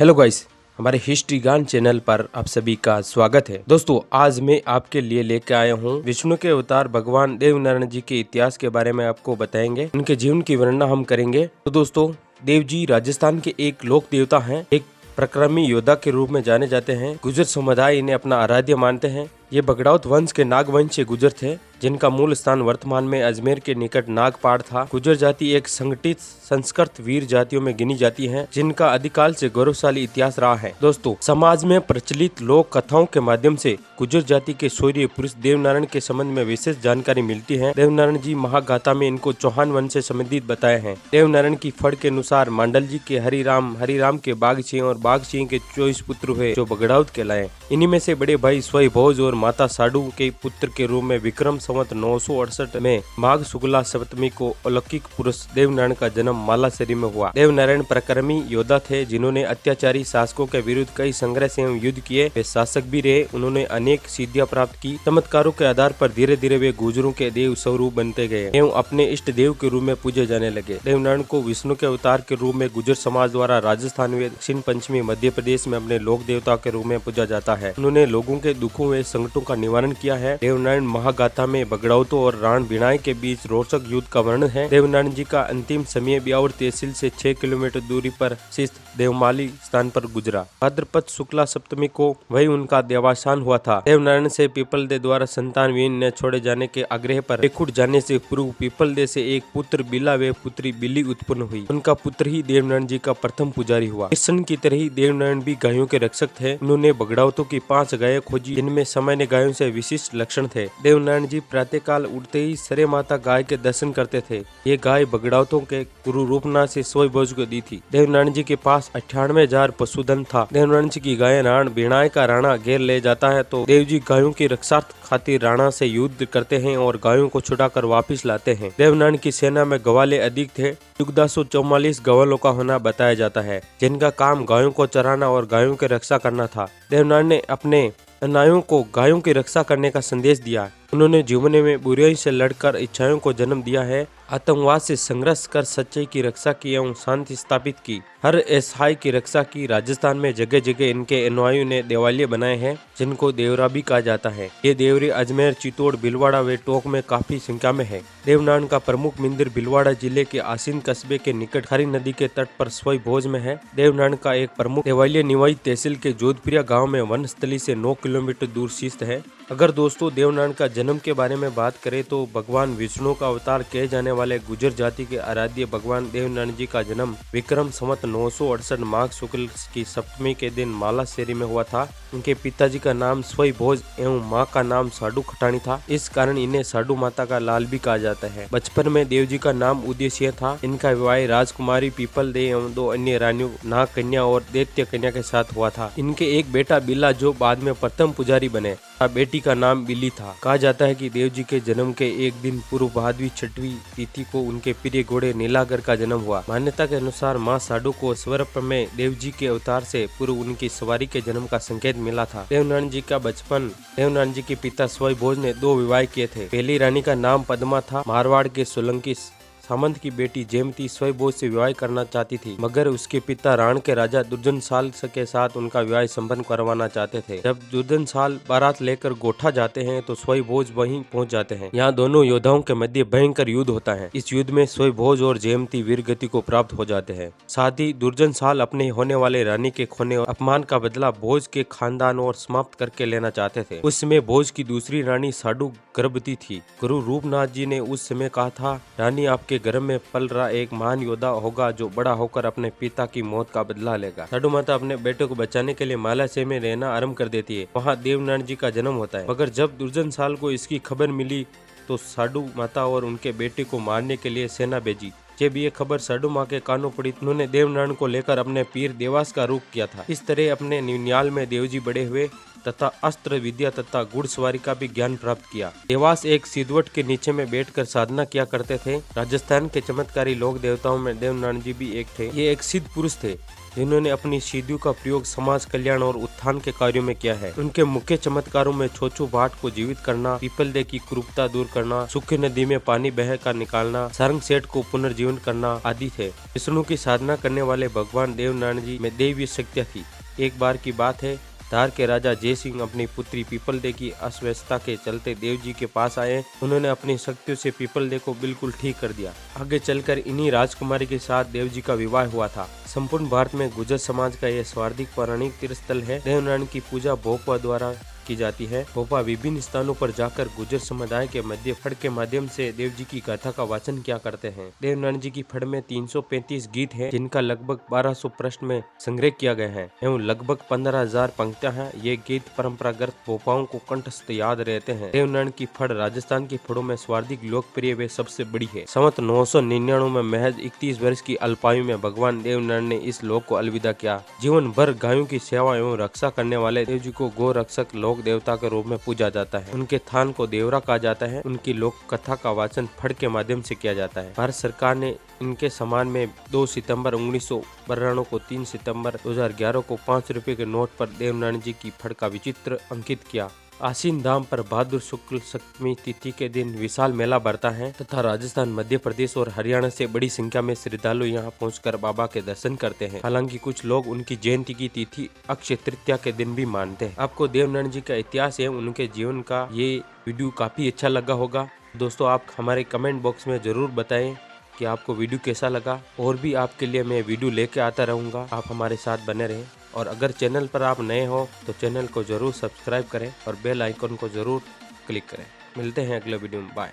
Hello guys, हमारे history ज्ञान channel पर आप सभी का स्वागत है। दोस्तों, आज मैं आपके लिए लेकर आया हूँ विष्णु के अवतार भगवान देवनारायण जी के इतिहास के बारे में आपको बताएंगे। उनके जीवन की वर्णना हम करेंगे। तो दोस्तों, देव जी राजस्थान के एक लोक देवता हैं। एक पराक्रमी योद्धा के रूप में जाने जाते हैं। गुर्जर समुदाय इन्हें अपना आराध्य मानते हैं। ये बगड़ाउत वंश के नागवंश से गुजर थे, जिनका मूल स्थान वर्तमान में अजमेर के निकट नागपाड़ था। गुर्जर जाति एक संगठित संस्कृत वीर जातियों में गिनी जाती है, जिनका अधिकाल से गौरवशाली इतिहास रहा है। दोस्तों, समाज में प्रचलित लोक कथाओं के माध्यम से गुर्जर जाति के शौर्य पुरुष देवनारायण के संबंध में विशेष जानकारी मिलती है। देवनारायण जी महागाथा में इनको चौहान वंश से संबंधित बताए हैं। देवनारायण की फड़ के अनुसार मांडल जी के हरिराम के बाघ सिंह और बाघ सिंह के 24 पुत्र हुए, जो बगड़ाउत कहलाए। इन्हीं में से बड़े भाई स्वय भोज और माता साडू के पुत्र के रूप में विक्रम संवत 968 में माघ शुक्ला सप्तमी को अलौकिक पुरुष देवनारायण का जन्म मालासरी में हुआ। देवनारायण पराक्रमी योद्धा थे, जिन्होंने अत्याचारी शासकों के विरुद्ध कई संघर्ष एवं युद्ध किए। वे शासक भी रहे। उन्होंने अनेक सिद्धियां प्राप्त की। चमत्कारों के आधार पर धीरे धीरे वे गुर्जरों के देव स्वरूप बनते गए एवं अपने इष्ट देव के रूप में पूजे जाने लगे। देवनारायण को विष्णु के अवतार के रूप में गुर्जर समाज द्वारा राजस्थान व दक्षिण पश्चिमी मध्य प्रदेश में अपने लोक देवता के रूप में पूजा जाता है। उन्होंने लोगों के दुखों व संकटों का निवारण किया है। देवनारायण महागाथा में बगड़ाउतों और राण बिनाई के बीच रोचक युद्ध का वर्णन है। देवनारायण जी का अंतिम समय ब्यावर तहसील से 6 किलोमीटर दूरी पर स्थित देवमाली स्थान पर गुजरा। भाद्रपद शुक्ला सप्तमी को वही उनका देवासान हुआ था। देवनारायण से पीपलदे द्वारा संतान विहीन न छोड़े जाने के आग्रह पर बेखुट जाने से पूर्व पीपलदे से एक पुत्र बिला व पुत्री बिली उत्पन्न हुई। उनका पुत्र ही देवनारायण जी का प्रथम पुजारी हुआ। कृष्ण की तरह ही देवनारायण भी गायों के रक्षक थे। उन्होंने बगड़ाउतों की 5 गायें खोजी, जिनमें सामान्य गायों से विशिष्ट लक्षण थे। देवनारायण जी प्रातःकाल उठते ही सरे माता गाय के दर्शन करते थे। ये गाय बगड़ाउतों के गुरु रूपनाथ से स्वय भोज को दी थी। देवनारायण जी के पास 98,000 पशुधन था। देवनारायण जी की गाय राण बिनाई का राणा घेर ले जाता है तो देव जी गायों की रक्षा खातिर राणा से युद्ध करते हैं और गायों को छुड़ाकर वापस लाते हैं। देवनारायण की सेना में गवाले अधिक थे। 1444 गवालों का होना बताया जाता है, जिनका काम गायों को चराना और गायों की रक्षा करना था। देवनारायण ने अपने अनुयायियों को गायों की रक्षा करने का संदेश दिया। उन्होंने जीवन में बुराई से लड़कर इच्छाओं को जन्म दिया है, आतंकवाद से संघर्ष कर सच्चाई की रक्षा की एवं शांति स्थापित की, हर असहाय की रक्षा की। राजस्थान में जगह जगह इनके अनुयायियों ने देवालय बनाए हैं, जिनको देवरा भी कहा जाता है। ये देवरे अजमेर, चित्तौड़, भीलवाड़ा व टोंक में काफी संख्या में है। देवनारायण का प्रमुख मंदिर भीलवाड़ा जिले के आसीन कस्बे के निकट खरी नदी के तट पर स्वय भोज में है। देवनारायण का एक प्रमुख देवालय निवाई तहसील के जोधपुरिया गाँव में वनस्थली से 9 किलोमीटर दूर स्थित है। अगर दोस्तों देवनारायण का जन्म के बारे में बात करें तो भगवान विष्णु का अवतार कहे जाने वाले गुर्जर जाति के आराध्य भगवान देवनारायण जी का जन्म विक्रम संवत 968 माघ शुक्ल की सप्तमी के दिन मालासेरी में हुआ था। उनके पिताजी का नाम स्वय भोज एवं माँ का नाम साडू खटानी था। इस कारण इन्हें साडू माता का लाल भी कहा जाता है। बचपन में देव जी का नाम उद्देश्य था। इनका विवाह राजकुमारी पीपल दे एवं 2 अन्य रानियों नाग कन्या और दैत्य कन्या के साथ हुआ था। इनके एक बेटा बिल्ला, जो बाद में प्रथम पुजारी बने। बेटी का नाम बिल्ली था। कहा जाता है कि देव जी के जन्म के एक दिन पूर्व भादवी 6वीं तिथि को उनके प्रिय घोड़े नीलागर का जन्म हुआ। मान्यता के अनुसार माँ साडू को स्वर्प में देव जी के अवतार से पूर्व उनकी सवारी के जन्म का संकेत मिला था। देवनारायण जी का बचपन। देवनारायण जी के पिता स्वय भोज ने 2 विवाह किए थे। पहली रानी का नाम पद्मा था। मारवाड़ के सोलंकी सामंत की बेटी जयमती स्वय भोज से विवाह करना चाहती थी, मगर उसके पिता राण के राजा दुर्जनशाल के साथ उनका विवाह संपन्न करवाना चाहते थे। जब दुर्जनशाल बारात लेकर गोठा जाते हैं तो स्वय भोज वहीं पहुंच जाते हैं। यहाँ दोनों योद्धाओं के मध्य भयंकर युद्ध होता है। इस युद्ध में स्वय भोज और जयमती वीर गति को प्राप्त हो जाते हैं। साथ ही दुर्जनशाल अपने होने वाले रानी के खोने और अपमान का बदला भोज के खानदान और समाप्त करके लेना चाहते थे। उस समय भोज की दूसरी रानी साडू गर्भवती थी। गुरु रूपनाथ जी ने उस समय कहा था, रानी आपके गर्भ में पल रहा एक महान योद्धा होगा, जो बड़ा होकर अपने पिता की मौत का बदला लेगा। साडू माता अपने बेटे को बचाने के लिए मालासेर में रहना आरंभ कर देती है। वहाँ देवनारायण जी का जन्म होता है। मगर जब दुर्जनशाल को इसकी खबर मिली तो साडू माता और उनके बेटे को मारने के लिए सेना भेजी। जब ये खबर साडू माँ के कानों पड़ी, उन्होंने देवनारायण को लेकर अपने पीर देवास का रुख किया था। इस तरह अपने निन्याल में देवजी बड़े हुए तथा अस्त्र विद्या तथा घुड़सवारी का भी ज्ञान प्राप्त किया। देवास एक सिद्धवट के नीचे में बैठकर साधना किया करते थे। राजस्थान के चमत्कारी लोक देवताओं में देवनारायण जी भी एक थे। ये एक सिद्ध पुरुष थे। जिन्होंने अपनी सिद्धियों का प्रयोग समाज कल्याण और उत्थान के कार्यों में किया है। उनके मुख्य चमत्कारों में छोछू भाट को जीवित करना, पीपल दे की कुरूपता दूर करना, सूखी नदी में पानी बह कर निकालना, सारंग सेठ को पुनर्जीवन करना आदि थे। विष्णु की साधना करने वाले भगवान देवनारायण जी में दैवीय शक्तियाँ थी। एक बार की बात है, धार के राजा जय सिंह अपनी पुत्री पीपल दे की अस्वस्थता के चलते देव जी के पास आए। उन्होंने अपनी शक्तियों से पीपल दे को बिल्कुल ठीक कर दिया। आगे चलकर इन्हीं राजकुमारी के साथ देव जी का विवाह हुआ था। संपूर्ण भारत में गुर्जर समाज का यह स्वार्थिक पौराणिक तीर्थस्थल है। देवनारायण की पूजा भोपा द्वारा की जाती है। भोपा विभिन्न स्थानों पर जाकर गुर्जर समुदाय के मध्य फड़ के माध्यम से देव जी की गाथा का वाचन किया करते हैं। देवनारायण जी की फड़ में 335 गीत हैं, जिनका लगभग 1200 पृष्ठ में संग्रह किया गया है एवं लगभग 15,000 पंक्तियां हैं। ये गीत परंपरागत भोपाओं को कंठस्थ याद रहते हैं। देवनारायण की फड़ राजस्थान की फड़ों में सर्वाधिक लोकप्रिय व सबसे बड़ी है। संवत 999 में महज 31 वर्ष की अल्पायु में भगवान देवनारायण ने इस लोक को अलविदा किया। जीवन भर गायों की सेवा एवं रक्षा करने वाले देव जी को गो रक्षक लोक देवता के रूप में पूजा जाता है। उनके थान को देवरा कहा जाता है। उनकी लोक कथा का वाचन फड़ के माध्यम से किया जाता है। भारत सरकार ने इनके सम्मान में 2 सितंबर 1992 को 3 सितंबर 2011 को 5 रुपए के नोट पर देवनारायण जी की फड़ का विचित्र अंकित किया। आसीन धाम पर भाद्र शुक्ल सप्तमी तिथि के दिन विशाल मेला भरता है तथा राजस्थान, मध्य प्रदेश और हरियाणा से बड़ी संख्या में श्रद्धालु यहां पहुंचकर बाबा के दर्शन करते हैं। हालांकि कुछ लोग उनकी जयंती की तिथि अक्षय तृतीया के दिन भी मानते हैं। आपको देवनारायण जी का इतिहास एवं उनके जीवन का ये वीडियो काफी अच्छा लगा होगा। दोस्तों, आप हमारे कमेंट बॉक्स में जरूर बताएं कि आपको वीडियो कैसा लगा। और भी आपके लिए मैं वीडियो लेके आता रहूंगा। आप हमारे साथ बने रहें। और अगर चैनल पर आप नए हो तो चैनल को जरूर सब्सक्राइब करें और बेल आइकन को जरूर क्लिक करें। मिलते हैं अगले वीडियो में। बाय।